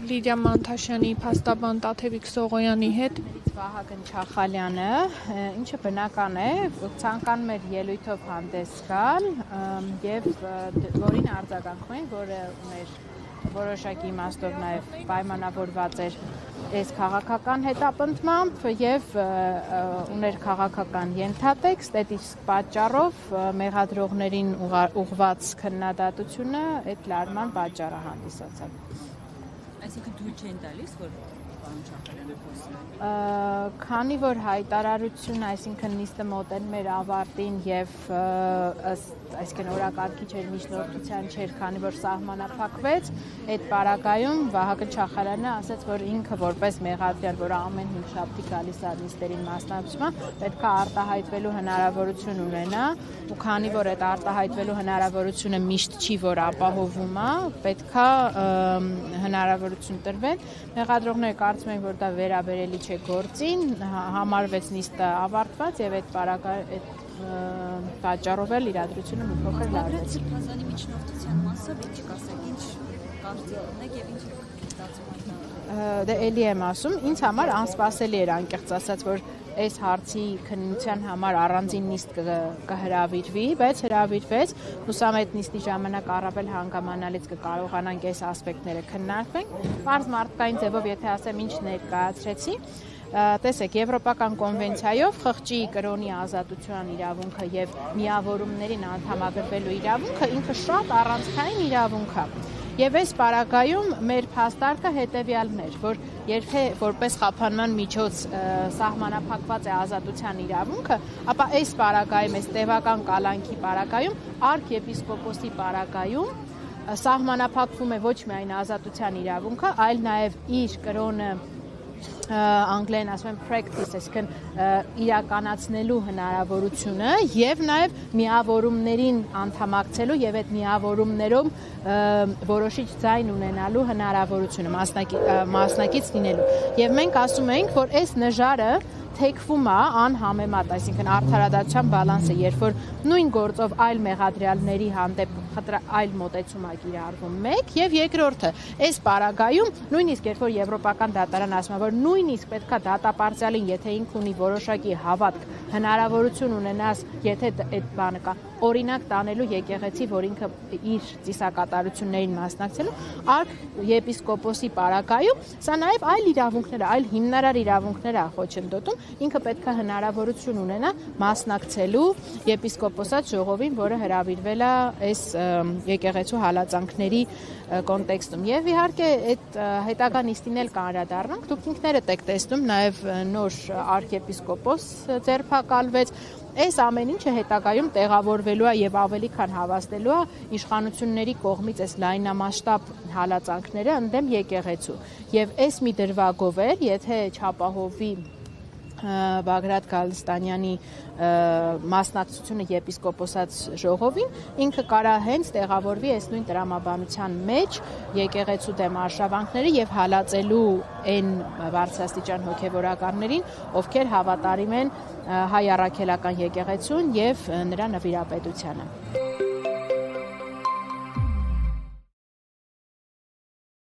Լիդիա Մանթաշյանի, փաստաբան Տաթևիկ Սողոյանի հետ Վահագն Չախալյանը, ինչը բնական է, ցանկանում էր ելույթով հանդես գալ եւ որին արձագանքում են, որը ուներ որոշակի իմաստով նաեւ պայմանավորված էր այս քաղաքական հետապնդմամբ եւ ուներ քաղաքական ենթատեքստ, այդ իսկ պատճառով մեղադրողներին ուղղված քննադատությունը այդ լարման պատճառը հանդիսացավ։ Այսինքն դու չեն տալիս, որ պարոն Չախալյանը խոսում է։ Քանի որ հայտարարությունը, այսինքն նիստը մոտենում էր ավարտին եւ այսինքն օրակարգի չէր, միջնորդության չէր, քանի որ սահմանափակվեց, այդ պարագայում Վահագն Չախալյանը ասաց, որ ինքը որպես մեղադրյալ, որ ամեն հինգշաբթի գալիս է նիստերին մասնակցման, պետք է արտահայտվելու հնարավորություն ունենա, ու քանի որ այդ արտահայտվելու հնարավորությունը միշտ չի, որ ապահովում է, պետք է հնարավորություն տրվեն։ Մեղադրողները կարծում են, որ դա վերաբերելի չէ գործին, համարվեց նիստը ավարտված եւ այդ պատճառով էլ իրադրությունը մի փոքր լարվեց։ Սրբազանի միջնորդության մասով ինչ կասեք, ինչ կարծիք ունեք եւ ինչ ստացվում եք։ Դե էլի եմ ասում, ինձ համար անսպասելի էր անկեղծ ասած, որ այս հարցի քննության համար առանձին նիստ կհրավիրվի, բայց հրավիրվեց, հուսամ այդ նիստի ժամանակ առավել հանգամանալից կկարողանանք այս ասպեկտները քննարկենք։ Պարզ մարդկային ձևով, եթե ասեմ, ինչ ներկայացրեցի, տեսեք, Եվրոպական կոնվենցիայով խղճի կրոնի ազատության իրավունքը եւ միավորումներին անդամագրվելու իրավունքը ինքը շատ առանցքային իրավունք է։ Եվ այս պարագայում մեր փաստարկը հետևյալն էր, որ երբ որպես խափանման միջոց սահմանափակված է ազատության իրավունքը, ապա այս պարագայում, այս տևական կալանքի պարագայում, արքեպիսկոպոսի պարագայում սահմանափակվում է ոչ միայն ազատության իրավունքը, այլ նաև իր կրոնը անգլերեն ասում են practice, այսինքն իրականացնելու հնարավորությունը եւ նաեւ միավորումներին անդամակցելու եւ այդ միավորումներում որոշիչ ձայն ունենալու հնարավորությունը մասնակից լինելու։ Եվ մենք ասում ենք, որ այս նժարը թեքվում է անհամեմատ, այսինքն արդարադատության բալանսը, երբ որ նույն գործով այլ մեղադրյալների հանդեպ այլ մոտեցում է կիրառվում մեկ, եւ երկրորդը, այս պարագայում, նույնիսկ երբ որ Եվրոպական դատարան ասում է, որ նույնիսկ պետքա դատապարտյալին, եթե ինքը ունի որոշակի հավատք, հնարավորություն ունենաս, եթե այդ բանը կա, օրինակ տանելու եկեղեցի, որ ինքը իր ծիսակատարություններին մասնակցելու, արքեպիսկոպոսի պարագայում, սա նաեւ այլ իրավունքներ, այլ հիմնարար իրավունքներ է խոչընդոտում, ինքը պետք է հնարավորություն ունենա մասնակցելու եպիսկոպոսատ ժողովին, որը հրավիրվել է այս եկեղեցու հալածանքների կոնտեքստում։ Եվ իհարկե այդ հետագա նիստին էլ կանրադառնանք, դուք ինքներդ եք տեսնում, նաև նոր արքեպիսկոպոս ձերբակալվեց։ Այս ամեն ինչը հետագայում տեղավորվելու է եւ ավելի քան հավաստելու է իշխանությունների կողմից այս լայնամասշտաբ հալածանքները ընդդեմ եկեղեցու։ Եվ այս մի դրվագով էր, եթե չապահովի Բագրատ Գալստանյանի մասնակցությունը եպիսկոպոսած ժողովին, ինքը կարա հենց տեղավորվի այս նույն տրամաբանության մեջ եկեղեցու դեմ արշավանքները եւ հալածելու այն բարձրաստիճան հոգեվորականներին, ովքեր հավատարիմ են հայ առաքելական եկեղեցուն եւ նրա նվիրապետությանը։